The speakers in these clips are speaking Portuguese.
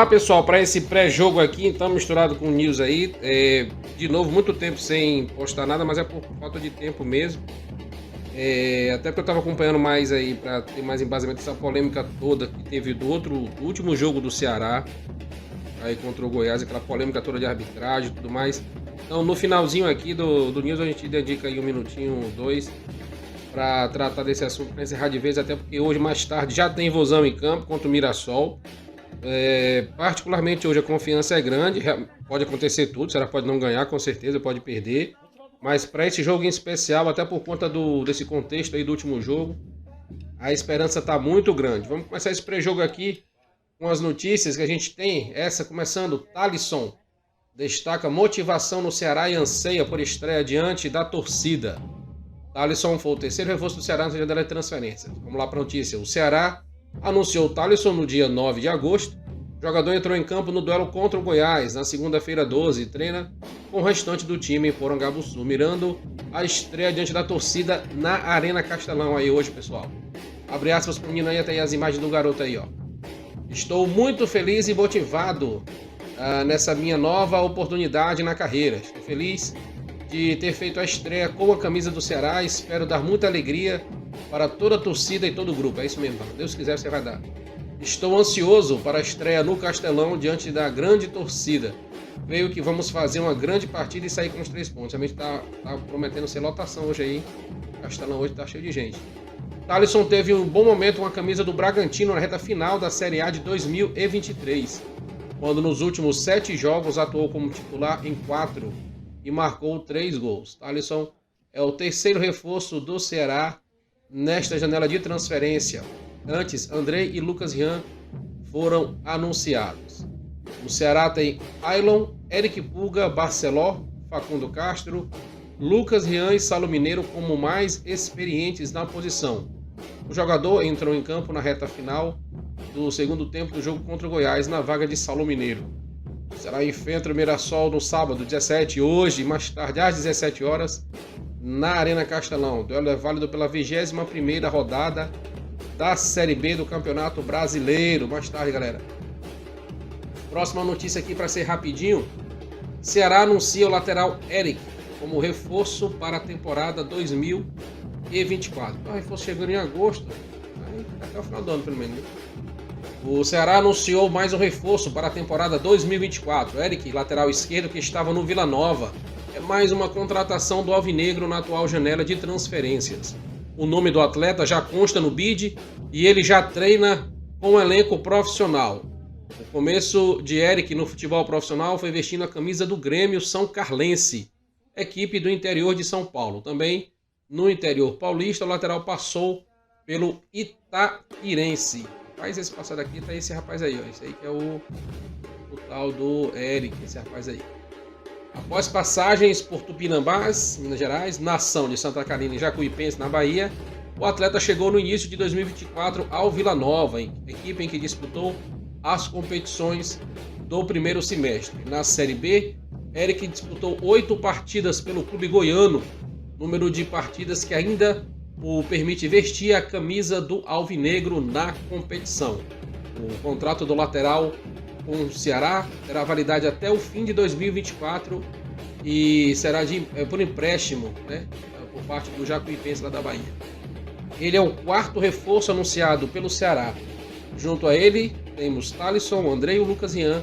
lá, pessoal, para esse pré-jogo aqui, então misturado com news aí. De novo, muito tempo sem postar nada, mas é por falta de tempo mesmo. Até porque eu estava acompanhando mais aí para ter mais embasamento dessa polêmica toda que teve do último jogo do Ceará aí contra o Goiás, aquela polêmica toda de arbitragem e tudo mais. Então, no finalzinho aqui do news, a gente dedica aí um minutinho, dois, para tratar desse assunto, para encerrar de vez, até porque hoje, mais tarde, já tem Vozão em campo contra o Mirassol. Particularmente hoje a confiança é grande, pode acontecer tudo, o Ceará pode não ganhar, com certeza, pode perder. Mas para esse jogo em especial, até por conta desse contexto aí do último jogo, a esperança está muito grande. Vamos começar esse pré-jogo aqui com as notícias que a gente tem. Essa começando, Thalisson destaca motivação no Ceará e anseia por estreia diante da torcida. Thalisson foi o terceiro reforço do Ceará na janela de transferência. Vamos lá para a notícia. O Ceará anunciou Thalisson no dia 9 de agosto. O jogador entrou em campo no duelo contra o Goiás na segunda-feira 12 e treina com o restante do time em Porangabuçu, mirando a estreia diante da torcida na Arena Castelão aí hoje, pessoal. Abre aspas para o menino aí, até as imagens do garoto aí, ó. Estou muito feliz e motivado nessa minha nova oportunidade na carreira. Estou feliz de ter feito a estreia com a camisa do Ceará. Espero dar muita alegria para toda a torcida e todo o grupo. É isso mesmo, se Deus quiser, você vai dar. Estou ansioso para a estreia no Castelão diante da grande torcida. Creio que vamos fazer uma grande partida e sair com os 3 pontos. Realmente está prometendo ser lotação hoje aí. O Castelão hoje está cheio de gente. Thalisson teve um bom momento com a camisa do Bragantino na reta final da Série A de 2023, quando nos últimos 7 jogos atuou como titular em 4 e marcou 3 gols. Thalisson é o terceiro reforço do Ceará nesta janela de transferência. Antes, Andrei e Lucas Rian foram anunciados. O Ceará tem Ailon, Eric Puga, Barceló, Facundo Castro, Lucas Rian e Salo Mineiro como mais experientes na posição. O jogador entrou em campo na reta final do segundo tempo do jogo contra o Goiás na vaga de Salo Mineiro. O Ceará enfrenta o Mirassol no sábado 17, hoje, mais tarde às 17 horas, na Arena Castelão. O duelo é válido pela 21ª rodada da Série B do Campeonato Brasileiro. Mais tarde, galera. Próxima notícia aqui para ser rapidinho. Ceará anuncia o lateral Eric como reforço para a temporada 2024. O reforço chegando em agosto, até o final do ano pelo menos. O Ceará anunciou mais um reforço para a temporada 2024. Eric, lateral esquerdo que estava no Vila Nova. É mais uma contratação do Alvinegro na atual janela de transferências. O nome do atleta já consta no bid e ele já treina com o elenco profissional. O começo de Eric no futebol profissional foi vestindo a camisa do Grêmio São Carlense, equipe do interior de São Paulo. Também no interior paulista, o lateral passou pelo Itapirense. Rapaz, esse passado aqui tá esse rapaz aí, ó. Esse aí que é o tal do Eric, esse rapaz aí. Após passagens por Tupinambás, Minas Gerais, Nação de Santa Catarina e Jacuipense, na Bahia, o atleta chegou no início de 2024 ao Vila Nova, equipe em que disputou as competições do primeiro semestre. Na Série B, Eric disputou 8 partidas pelo clube goiano, número de partidas que ainda o permite vestir a camisa do Alvinegro na competição. O contrato do lateral com o Ceará terá validade até o fim de 2024 e será por empréstimo, né, por parte do Jacuipense lá da Bahia. Ele é o 4º reforço anunciado pelo Ceará. Junto a ele temos Thalisson, Andrei e o Lucas Rian,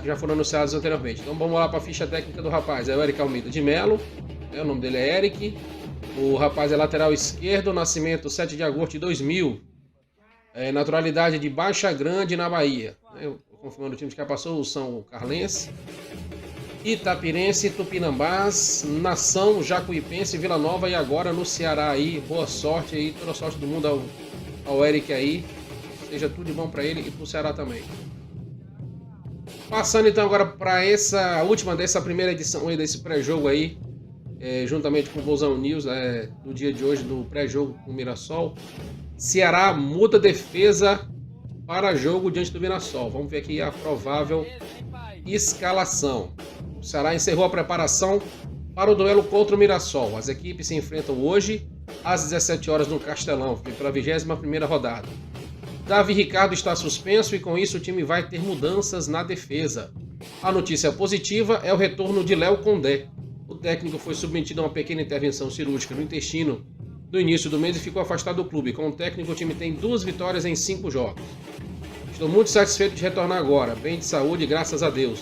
que já foram anunciados anteriormente. Então vamos lá para a ficha técnica do rapaz. É o Eric Almeida de Melo, o nome dele é Eric. O rapaz é lateral esquerdo, nascimento 7 de agosto de 2000. Naturalidade de Baixa Grande, na Bahia. Confirmando o time que já passou, São Carlense, Itapirense, Tupinambás, Nação, Jacuipense, Vila Nova e agora no Ceará aí. Boa sorte aí, toda a sorte do mundo ao Eric aí. Seja tudo de bom para ele e para o Ceará também. Passando então agora para essa última dessa primeira edição aí desse pré-jogo aí, juntamente com o Vozão News, do dia de hoje, do pré-jogo com o Mirassol. Ceará muda defesa para jogo diante do Mirassol. Vamos ver aqui a provável escalação. O Ceará encerrou a preparação para o duelo contra o Mirassol. As equipes se enfrentam hoje às 17 horas no Castelão, pela 21ª rodada. Davi Ricardo está suspenso e com isso o time vai ter mudanças na defesa. A notícia positiva é o retorno de Léo Condé. O técnico foi submetido a uma pequena intervenção cirúrgica no intestino no início do mês e ficou afastado do clube. Com o técnico, o time tem 2 vitórias em 5 jogos. Estou muito satisfeito de retornar agora, bem de saúde, graças a Deus.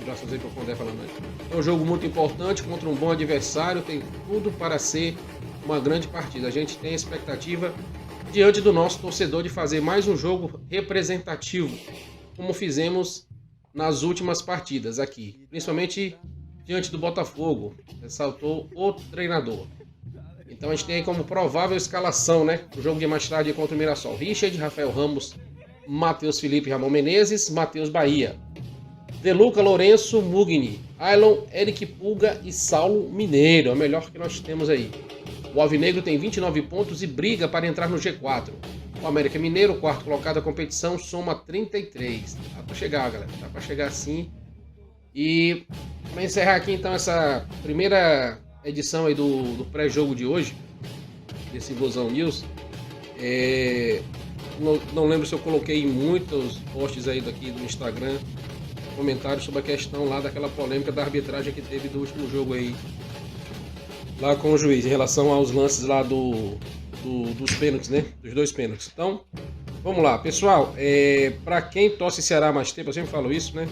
Graças a Deus, Condé falando aí. É um jogo muito importante contra um bom adversário, tem tudo para ser uma grande partida. A gente tem a expectativa diante do nosso torcedor de fazer mais um jogo representativo, como fizemos nas últimas partidas aqui, principalmente diante do Botafogo, ressaltou o treinador. Então a gente tem aí como provável escalação, né? O jogo de mais tarde contra o Mirassol: Richard, Rafael Ramos, Matheus Felipe, Ramon Menezes, Matheus Bahia, De Luca, Lourenço, Mugni, Ailon, Eric Pulga e Saulo Mineiro. É o melhor que nós temos aí. O Alvinegro tem 29 pontos e briga para entrar no G4. O América Mineiro, quarto colocado da competição, soma 33. Dá para chegar, galera. Dá para chegar sim. E para encerrar aqui então essa primeira edição aí do pré-jogo de hoje, desse Vozão News, não lembro se eu coloquei muitos posts aí daqui do Instagram, comentários sobre a questão lá daquela polêmica da arbitragem que teve do último jogo aí, lá com o juiz, em relação aos lances lá dos pênaltis, né? Dos 2 pênaltis. Então, vamos lá, pessoal. Para quem torce Ceará há mais tempo, eu sempre falo isso, né?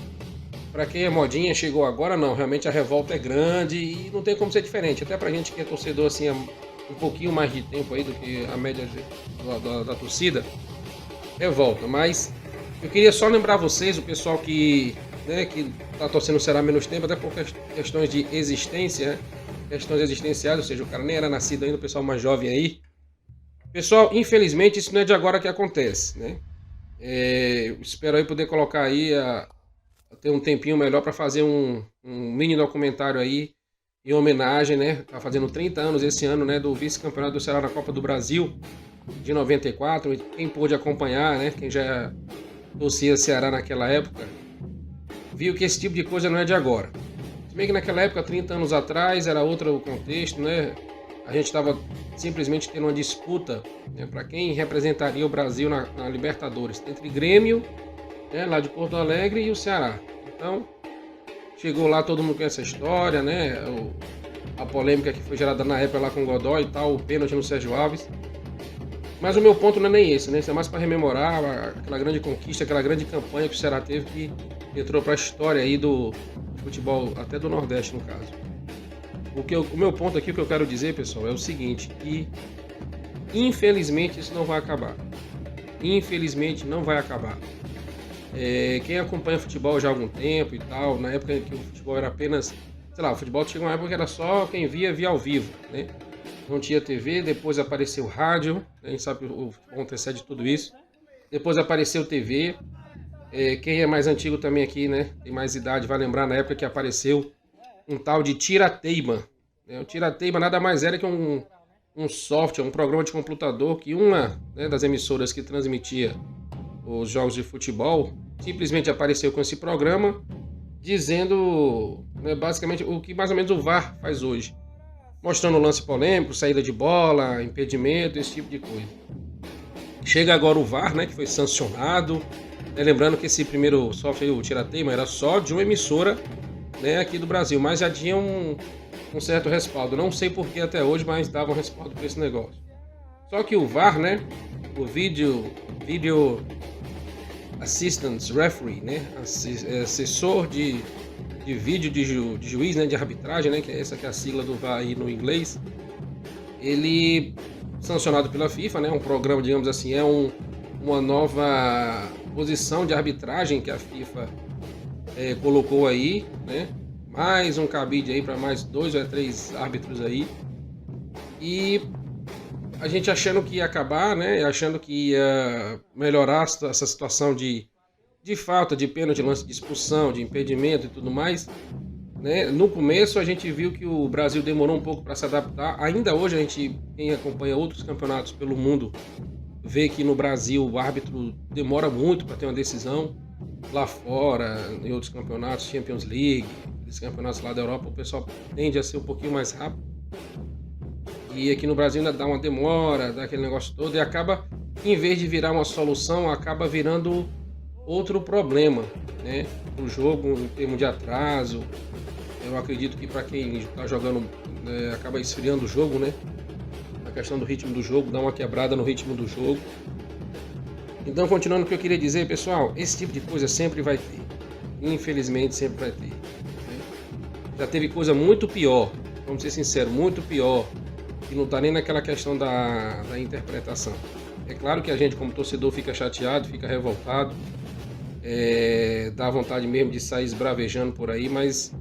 Para quem é modinha, chegou agora, não. Realmente a revolta é grande e não tem como ser diferente. Até pra gente que é torcedor assim há um pouquinho mais de tempo aí do que a média da torcida, revolta. Mas eu queria só lembrar vocês, o pessoal que tá torcendo o Ceará há menos tempo, até por questões de existência, né? Questões existenciais, ou seja, o cara nem era nascido ainda, o pessoal mais jovem aí. Pessoal, infelizmente isso não é de agora que acontece, né? Eu espero aí poder colocar aí ter um tempinho melhor para fazer um mini documentário aí em homenagem, né? Tá fazendo 30 anos esse ano, né, do vice-campeonato do Ceará na Copa do Brasil de 94. Quem pôde acompanhar, né, quem já torcia Ceará naquela época, viu que esse tipo de coisa não é de agora. Se bem que naquela época, 30 anos atrás, era outro contexto, né? A gente estava simplesmente tendo uma disputa, né, para quem representaria o Brasil na Libertadores, entre Grêmio, lá de Porto Alegre, e o Ceará. Então, chegou lá, todo mundo conhece essa história, né? A polêmica que foi gerada na época lá com o Godoy e tal, o pênalti no Sérgio Alves. Mas o meu ponto não é nem esse, né? Isso é mais para rememorar aquela grande conquista, aquela grande campanha que o Ceará teve, que entrou para a história aí do futebol, até do Nordeste, no caso. O meu ponto aqui, o que eu quero dizer, pessoal, é o seguinte, que infelizmente isso não vai acabar. Infelizmente não vai acabar. Quem acompanha futebol já há algum tempo e tal, na época em que o futebol era apenas, sei lá, o futebol tinha uma época que era só quem via ao vivo, né? Não tinha TV, depois apareceu o rádio, a gente sabe o que antecede tudo isso. Depois apareceu TV. Quem é mais antigo também aqui, né, tem mais idade, vai lembrar na época que apareceu um tal de Tirateima. O Tirateima nada mais era que um software, um programa de computador que uma, né, das emissoras que transmitia os jogos de futebol simplesmente apareceu com esse programa dizendo, né, basicamente o que mais ou menos o VAR faz hoje, mostrando lance polêmico, saída de bola, impedimento, esse tipo de coisa. Chega agora o VAR, né, que foi sancionado, né, lembrando que esse primeiro software, o Tirateima, era só de uma emissora, né, aqui do Brasil, mas já tinha um certo respaldo. Não sei por que até hoje, mas dava um respaldo para esse negócio. Só que o VAR, né, o Video Assistance Referee, né, assessor de vídeo de juiz, né, de arbitragem, né, que é essa que é a sigla do VAR aí no inglês, ele, sancionado pela FIFA, né, um programa, digamos assim, uma nova posição de arbitragem que a FIFA colocou aí, né, mais um cabide aí para mais 2 ou 3 árbitros aí, e a gente achando que ia acabar, né, achando que ia melhorar essa situação de falta, de pênalti, de lance de expulsão, de impedimento e tudo mais, né. No começo a gente viu que o Brasil demorou um pouco para se adaptar. Ainda hoje a gente, quem acompanha outros campeonatos pelo mundo, vê que no Brasil o árbitro demora muito para ter uma decisão. Lá fora, em outros campeonatos, Champions League, esses campeonatos lá da Europa, o pessoal tende a ser um pouquinho mais rápido. E aqui no Brasil ainda dá uma demora, dá aquele negócio todo, e acaba em vez de virar uma solução, acaba virando outro problema, né? O jogo, em termos de atraso, eu acredito que para quem está jogando, acaba esfriando o jogo, né? A questão do ritmo do jogo, dá uma quebrada no ritmo do jogo. Então, continuando o que eu queria dizer, pessoal, esse tipo de coisa sempre vai ter. Infelizmente, sempre vai ter. Né? Já teve coisa muito pior, vamos ser sinceros, muito pior, que não está nem naquela questão da interpretação. É claro que a gente, como torcedor, fica chateado, fica revoltado, dá vontade mesmo de sair esbravejando por aí, mas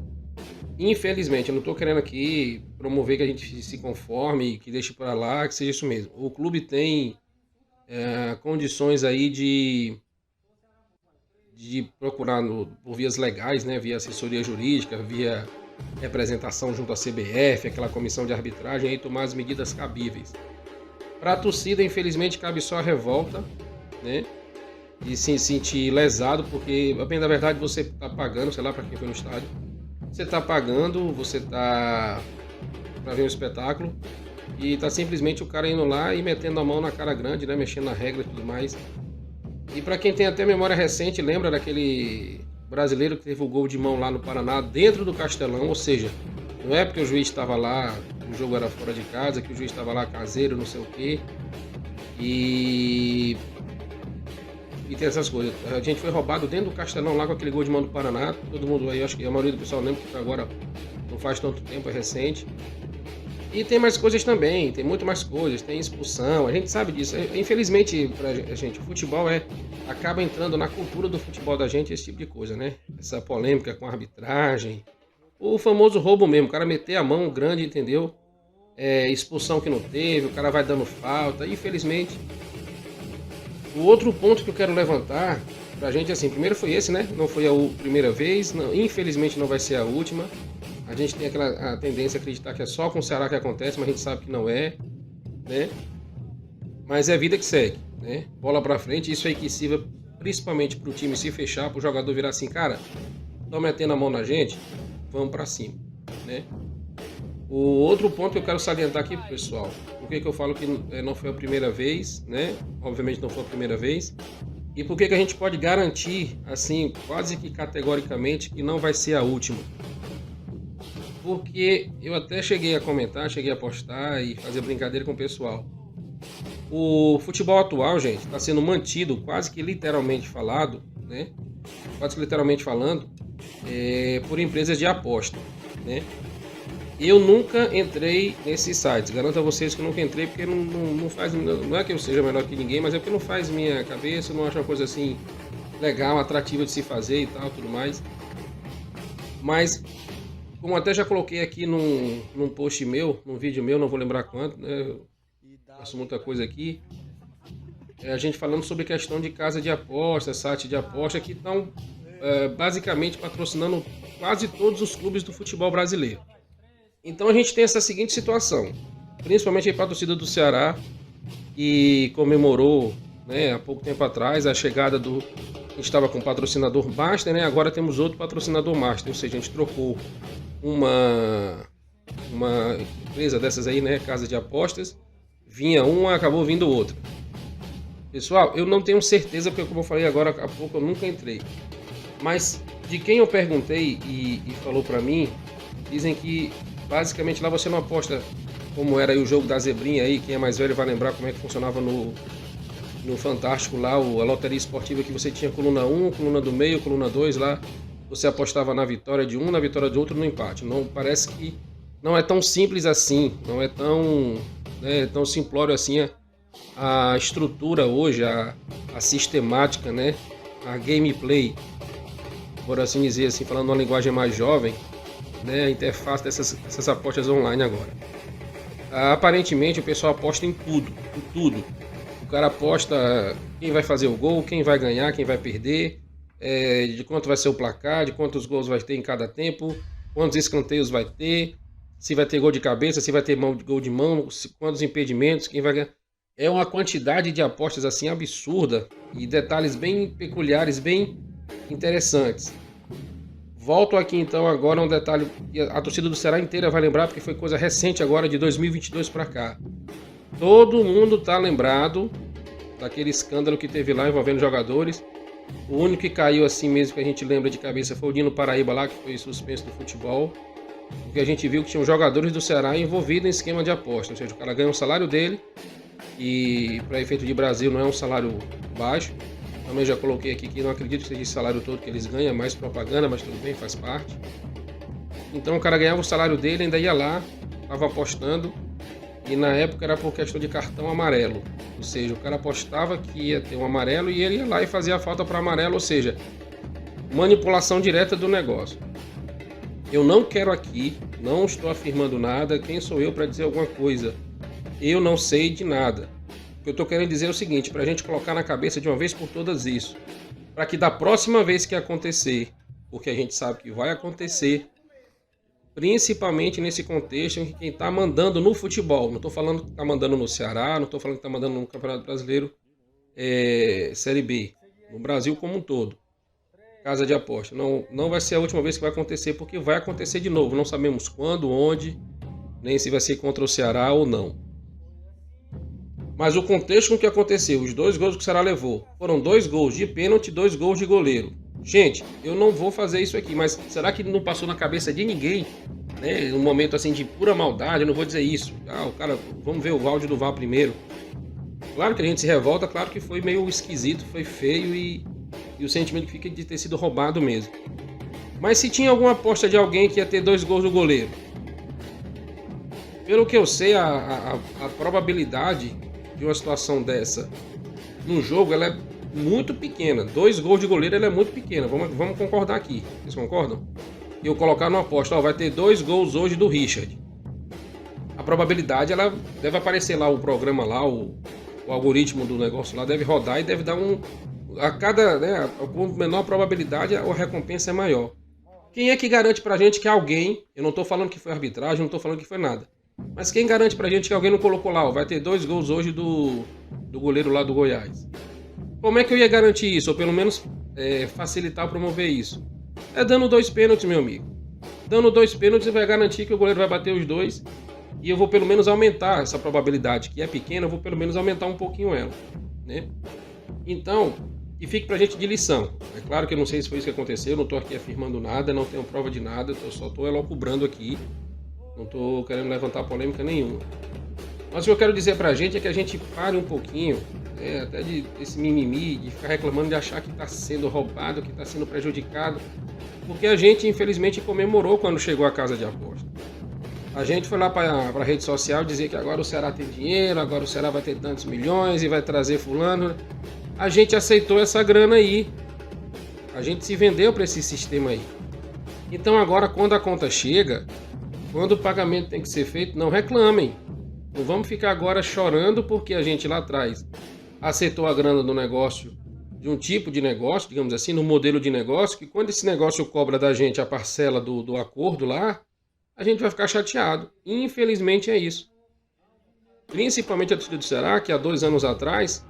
infelizmente, eu não estou querendo aqui promover que a gente se conforme, que deixe para lá, que seja isso mesmo. O clube tem condições aí de procurar por vias legais, né, via assessoria jurídica, via representação junto à CBF, aquela comissão de arbitragem, aí tomar as medidas cabíveis. Para a torcida, infelizmente, cabe só a revolta, né, e se sentir lesado, porque, bem, na verdade, você está pagando, sei lá, para quem foi no estádio, você está pagando, você está para ver um espetáculo, e tá simplesmente o cara indo lá e metendo a mão na cara grande, né, mexendo na regra e tudo mais. E para quem tem até memória recente, lembra daquele brasileiro que teve o gol de mão lá no Paraná, dentro do Castelão, ou seja, não é porque o juiz estava lá, o jogo era fora de casa, que o juiz estava lá caseiro, não sei o quê. E tem essas coisas. A gente foi roubado dentro do Castelão lá com aquele gol de mão do Paraná. Todo mundo aí, acho que a maioria do pessoal lembra, que agora não faz tanto tempo, é recente. E tem mais coisas também, tem muito mais coisas, tem expulsão, a gente sabe disso. Infelizmente, pra gente, o futebol acaba entrando na cultura do futebol da gente, esse tipo de coisa, né? Essa polêmica com a arbitragem, o famoso roubo mesmo, o cara meter a mão grande, entendeu? Expulsão que não teve, o cara vai dando falta, infelizmente. O outro ponto que eu quero levantar pra gente, assim, primeiro foi esse, né? Não foi a primeira vez, não, infelizmente não vai ser a última. A gente tem a tendência a acreditar que é só com o Ceará que acontece, mas a gente sabe que não é, né? Mas é a vida que segue, né? Bola pra frente, isso aí que sirva principalmente pro time se fechar, pro jogador virar assim, cara, tô metendo a mão na gente, vamos pra cima, né? O outro ponto que eu quero salientar aqui pro pessoal, por que eu falo que não foi a primeira vez, né? Obviamente não foi a primeira vez. E por que a gente pode garantir, assim, quase que categoricamente, que não vai ser a última? Porque eu até cheguei a comentar, cheguei a postar e fazer brincadeira com o pessoal. O futebol atual, gente, está sendo mantido, quase que literalmente falado, né? Quase que literalmente falando, por empresas de aposta, né? Eu nunca entrei nesses sites, garanto a vocês que eu nunca entrei, porque não faz, não é que eu seja melhor que ninguém, mas é porque não faz minha cabeça, eu não acho uma coisa assim legal, atrativa de se fazer e tal, tudo mais. Mas como até já coloquei aqui num post meu, num vídeo meu, não vou lembrar quanto, né? Eu faço muita coisa aqui. A gente falando sobre questão de casa de aposta, site de aposta, que estão basicamente patrocinando quase todos os clubes do futebol brasileiro. Então a gente tem essa seguinte situação, principalmente para a torcida do Ceará, que comemorou, né, há pouco tempo atrás a chegada do... A gente estava com o patrocinador Master, né? Agora temos outro patrocinador Master, ou seja, a gente trocou uma empresa dessas aí, né? Casa de apostas. Vinha uma, acabou vindo outra. Pessoal, eu não tenho certeza, porque como eu falei agora há pouco, eu nunca entrei. Mas de quem eu perguntei e falou pra mim, dizem que basicamente lá você não aposta como era aí o jogo da zebrinha aí, quem é mais velho vai lembrar como é que funcionava no Fantástico lá, a loteria esportiva, que você tinha coluna 1, coluna do meio, coluna 2 lá, você apostava na vitória de um, na vitória de outro, no empate. Não, parece que não é tão simples assim, não é tão simplório assim a estrutura hoje, a sistemática, né, a gameplay, por assim dizer, assim, falando uma linguagem mais jovem, né, a interface dessas apostas online agora. Aparentemente o pessoal aposta em tudo. O cara aposta quem vai fazer o gol, quem vai ganhar, quem vai perder, de quanto vai ser o placar, de quantos gols vai ter em cada tempo, quantos escanteios vai ter, se vai ter gol de cabeça, se vai ter gol de mão, quantos impedimentos, quem vai ganhar. É uma quantidade de apostas assim absurda e detalhes bem peculiares, bem interessantes. Volto aqui então agora a um detalhe que a torcida do Ceará inteira vai lembrar, porque foi coisa recente agora, de 2022 para cá. Todo mundo tá lembrado daquele escândalo que teve lá envolvendo jogadores. O único que caiu assim mesmo que a gente lembra de cabeça foi o Dino Paraíba lá, que foi suspenso do futebol. Porque a gente viu que tinham jogadores do Ceará envolvidos em esquema de aposta. Ou seja, o cara ganha o salário dele e para efeito de Brasil não é um salário baixo. Também já coloquei aqui que não acredito que seja esse salário todo que eles ganham, é mais propaganda, mas tudo bem, faz parte. Então o cara ganhava o salário dele, ainda ia lá, estava apostando. E na época era por questão de cartão amarelo. Ou seja, o cara apostava que ia ter um amarelo e ele ia lá e fazia a falta para amarelo. Ou seja, manipulação direta do negócio. Eu não quero aqui, não estou afirmando nada. Quem sou eu para dizer alguma coisa? Eu não sei de nada. O que eu estou querendo dizer é o seguinte, para a gente colocar na cabeça de uma vez por todas isso. Para que da próxima vez que acontecer, porque a gente sabe que vai acontecer, principalmente nesse contexto em que quem está mandando no futebol, não estou falando que está mandando no Ceará, não estou falando que está mandando no Campeonato Brasileiro Série B, no Brasil como um todo, casa de aposta. Não vai ser a última vez que vai acontecer, porque vai acontecer de novo, não sabemos quando, onde, nem se vai ser contra o Ceará ou não. Mas o contexto com que aconteceu, os 2 gols que o Ceará levou, foram 2 gols de pênalti e 2 gols de goleiro. Gente, eu não vou fazer isso aqui, mas será que não passou na cabeça de ninguém, né? Um momento assim de pura maldade, eu não vou dizer isso. O cara, vamos ver o áudio do VAR primeiro. Claro que a gente se revolta, claro que foi meio esquisito, foi feio e o sentimento que fica de ter sido roubado mesmo. Mas se tinha alguma aposta de alguém que ia ter 2 gols do goleiro, pelo que eu sei, a probabilidade de uma situação dessa no jogo, ela é muito pequena. 2 gols de goleiro, ela é muito pequena. Vamos concordar aqui. Vocês concordam? E eu colocar numa aposta, vai ter 2 gols hoje do Richard. A probabilidade, ela deve aparecer lá, o programa lá, o algoritmo do negócio lá deve rodar e deve dar a cada, né, com menor probabilidade, a recompensa é maior. Quem é que garante pra gente que alguém, eu não tô falando que foi arbitragem, não tô falando que foi nada, mas quem garante pra gente que alguém não colocou lá, vai ter 2 gols hoje do goleiro lá do Goiás? Como é que eu ia garantir isso? Ou pelo menos facilitar, promover isso? É dando 2 pênaltis, meu amigo. Dando 2 pênaltis, vai garantir que o goleiro vai bater os 2. E eu vou pelo menos aumentar essa probabilidade, que é pequena, eu vou pelo menos aumentar um pouquinho ela, né? Então, e fique pra gente de lição. É claro que eu não sei se foi isso que aconteceu, eu não tô aqui afirmando nada, não tenho prova de nada, eu só tô elucubrando aqui. Não tô querendo levantar polêmica nenhuma. Mas o que eu quero dizer pra gente é que a gente pare um pouquinho, até desse mimimi, de ficar reclamando, de achar que está sendo roubado, que está sendo prejudicado, porque a gente infelizmente comemorou quando chegou a casa de aposta. A gente foi lá para a rede social dizer que agora o Ceará tem dinheiro, agora o Ceará vai ter tantos milhões e vai trazer fulano. A gente aceitou essa grana aí, a gente se vendeu para esse sistema aí. Então agora quando a conta chega, quando o pagamento tem que ser feito, não reclamem. Não vamos ficar agora chorando porque a gente lá atrás aceitou a grana do negócio, de um tipo de negócio, digamos assim, no modelo de negócio, que quando esse negócio cobra da gente a parcela do acordo lá, a gente vai ficar chateado. Infelizmente é isso. Principalmente a torcida do Ceará, que há 2 anos atrás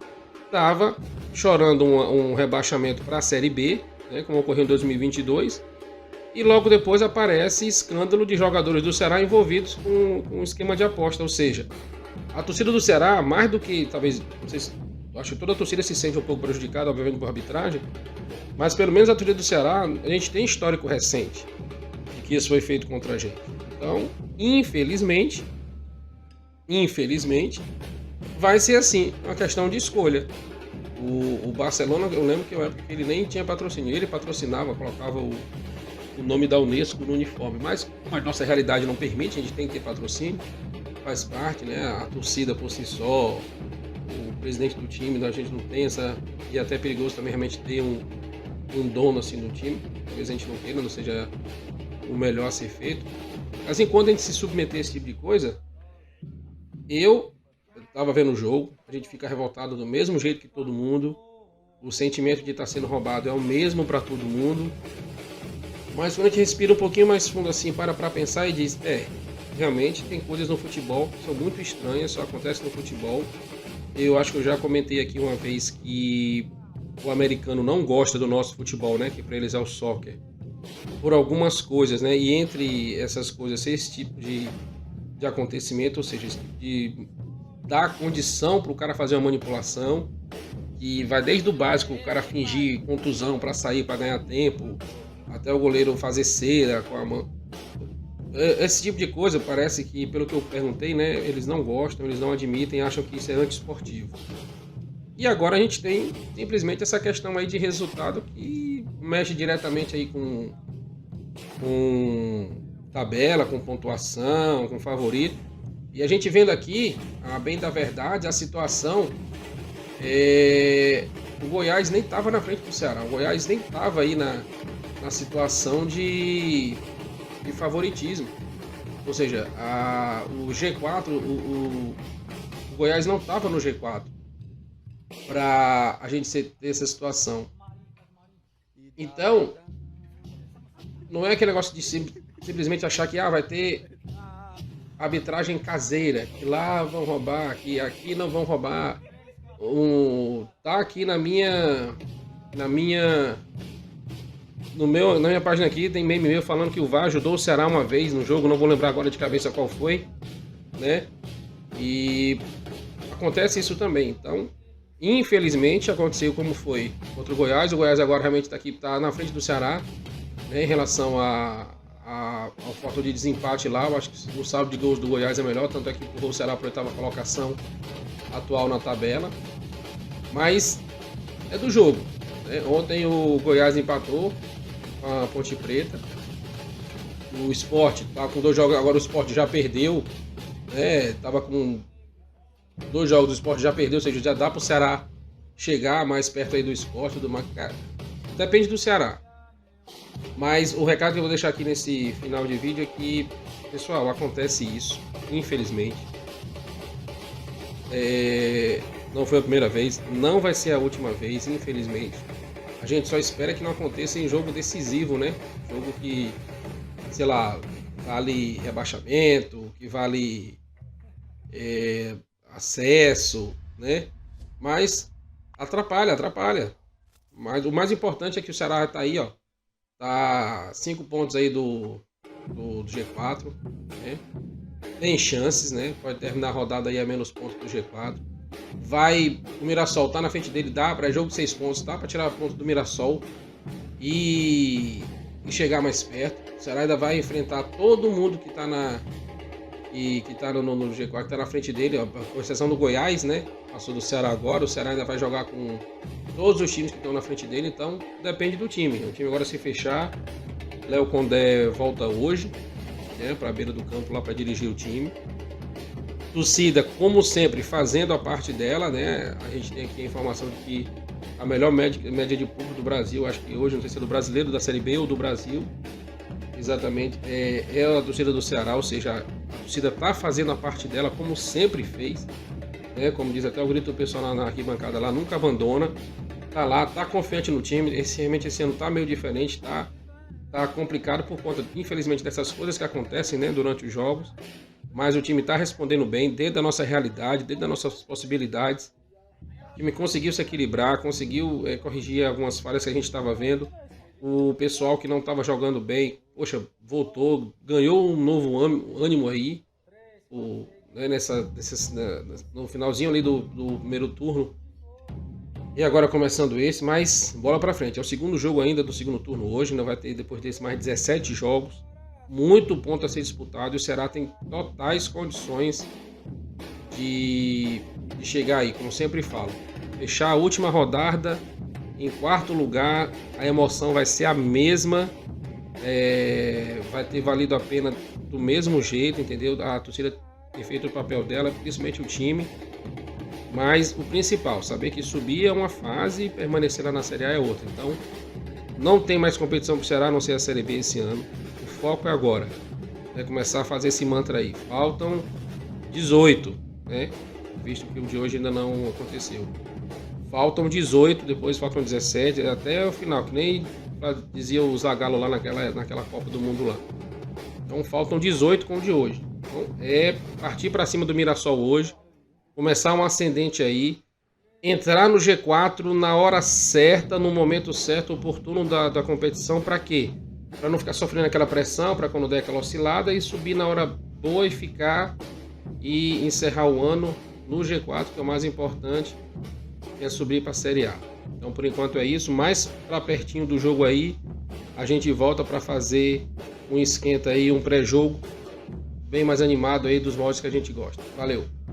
estava chorando um rebaixamento para a Série B, né, como ocorreu em 2022, e logo depois aparece escândalo de jogadores do Ceará envolvidos com um esquema de aposta. Ou seja, a torcida do Ceará, mais do que talvez, não sei se, acho que toda a torcida se sente um pouco prejudicada, obviamente, por arbitragem, mas pelo menos a torcida do Ceará, a gente tem histórico recente de que isso foi feito contra a gente. Então, infelizmente, vai ser assim, uma questão de escolha. O Barcelona, eu lembro que que ele nem tinha patrocínio, ele patrocinava, colocava o nome da Unesco no uniforme, mas a nossa realidade não permite, a gente tem que ter patrocínio, faz parte, né? A torcida por si só, o presidente do time, a gente não tem essa, e é até perigoso também realmente ter um dono assim do time, talvez a gente não queira, não seja o melhor a ser feito, mas enquanto a gente se submeter a esse tipo de coisa, eu estava vendo o jogo, a gente fica revoltado do mesmo jeito que todo mundo, o sentimento de estar sendo roubado é o mesmo para todo mundo. Mas quando a gente respira um pouquinho mais fundo assim, para pensar e diz, realmente tem coisas no futebol que são muito estranhas, só acontecem no futebol. Eu acho que eu já comentei aqui uma vez que o americano não gosta do nosso futebol, né? Que para eles é o soccer. Por algumas coisas, né? E entre essas coisas, esse tipo de acontecimento, ou seja, esse tipo de dar condição para o cara fazer uma manipulação. que vai desde o básico, o cara fingir contusão para sair, para ganhar tempo, até o goleiro fazer cera com a mão. Esse tipo de coisa parece que, pelo que eu perguntei, né, eles não gostam, eles não admitem, acham que isso é antiesportivo. E agora a gente tem simplesmente essa questão aí de resultado que mexe diretamente aí com tabela, com pontuação, com favorito. E a gente vendo aqui, a bem da verdade, a situação, o Goiás nem estava na frente do Ceará, o Goiás nem estava aí na situação de favoritismo. Ou seja, o G4, o Goiás não estava no G4 para a gente ter essa situação. Então, não é aquele negócio de simplesmente achar que vai ter arbitragem caseira, que lá vão roubar, que aqui não vão roubar. Tá aqui na minha página aqui, tem meme meu falando que o VAR ajudou o Ceará uma vez no jogo, não vou lembrar agora de cabeça qual foi, né? E acontece isso também. Então, infelizmente, aconteceu como foi contra o Goiás. O Goiás agora realmente tá na frente do Ceará, né, em relação ao fator de desempate lá. Eu acho que o saldo de gols do Goiás é melhor, tanto é que empurrou o Ceará para a 8ª colocação atual na tabela. Mas é do jogo, né? Ontem o Goiás empatou com a Ponte Preta. O Sport tá com 2 jogos, agora o Sport já perdeu, né? Tava com 2 jogos, do Sport já perdeu, ou seja, já dá pro Ceará chegar mais perto aí do Sport, do Macaé. Depende do Ceará. Mas o recado que eu vou deixar aqui nesse final de vídeo é que, pessoal, acontece isso, infelizmente. Não foi a primeira vez, não vai ser a última vez, infelizmente. A gente só espera que não aconteça em jogo decisivo, né? Jogo que, sei lá, vale rebaixamento, que vale acesso, né? Mas atrapalha. Mas o mais importante é que o Ceará tá aí, ó. Tá 5 pontos aí do G4, né? Tem chances, né? Pode terminar a rodada aí a menos pontos do G4. O Mirassol tá na frente dele, dá para jogo 6 pontos, tá para tirar pontos do Mirassol e chegar mais perto. O Ceará ainda vai enfrentar todo mundo que tá no G4, que tá na frente dele, ó, com exceção do Goiás, né? Passou do Ceará agora, o Ceará ainda vai jogar com todos os times que estão na frente dele, então depende do time. O time agora se fechar, Léo Condé volta hoje, né, para a beira do campo lá para dirigir o time. Torcida, como sempre, fazendo a parte dela, né? A gente tem aqui a informação de que a melhor média de público do Brasil, acho que hoje, não sei se é do brasileiro, da Série B ou do Brasil, exatamente, é a torcida do Ceará, ou seja, a torcida está fazendo a parte dela como sempre fez, né? Como diz até o grito do pessoal na arquibancada lá, nunca abandona, tá lá, tá confiante no time. Realmente esse ano tá meio diferente, tá complicado por conta, infelizmente, dessas coisas que acontecem, né, durante os jogos, mas o time tá respondendo bem, dentro da nossa realidade, dentro das nossas possibilidades. O time conseguiu se equilibrar, conseguiu corrigir algumas falhas que a gente estava vendo. O pessoal que não estava jogando bem, poxa, voltou, ganhou um novo ânimo aí, né, no finalzinho ali do primeiro turno. E agora começando esse, mas bola pra frente. É o segundo jogo ainda do segundo turno hoje, ainda vai ter depois desse mais 17 jogos. Muito ponto a ser disputado e o Ceará tem totais condições de chegar aí, como sempre falo. Fechar a última rodada em 4º lugar, a emoção vai ser a mesma. Vai ter valido a pena do mesmo jeito, entendeu? A torcida tem feito o papel dela, principalmente o time. Mas o principal, saber que subir é uma fase e permanecer lá na Série A é outra. Então, não tem mais competição para o Ceará, a não ser a Série B esse ano. O foco é agora. É começar a fazer esse mantra aí. Faltam 18, né? Visto que o de hoje ainda não aconteceu. Faltam 18, depois faltam 17, até o final, que nem dizia o Zagallo lá naquela Copa do Mundo lá. Então, faltam 18 com o de hoje. Então, partir para cima do Mirassol hoje. Começar um ascendente aí, entrar no G4 na hora certa, no momento certo, oportuno da competição, para quê? Para não ficar sofrendo aquela pressão, para quando der aquela oscilada e subir na hora boa e encerrar o ano no G4, que é o mais importante, quer subir para a Série A. Então por enquanto é isso, mais para pertinho do jogo aí, a gente volta para fazer um esquenta aí, um pré-jogo bem mais animado aí dos moldes que a gente gosta. Valeu!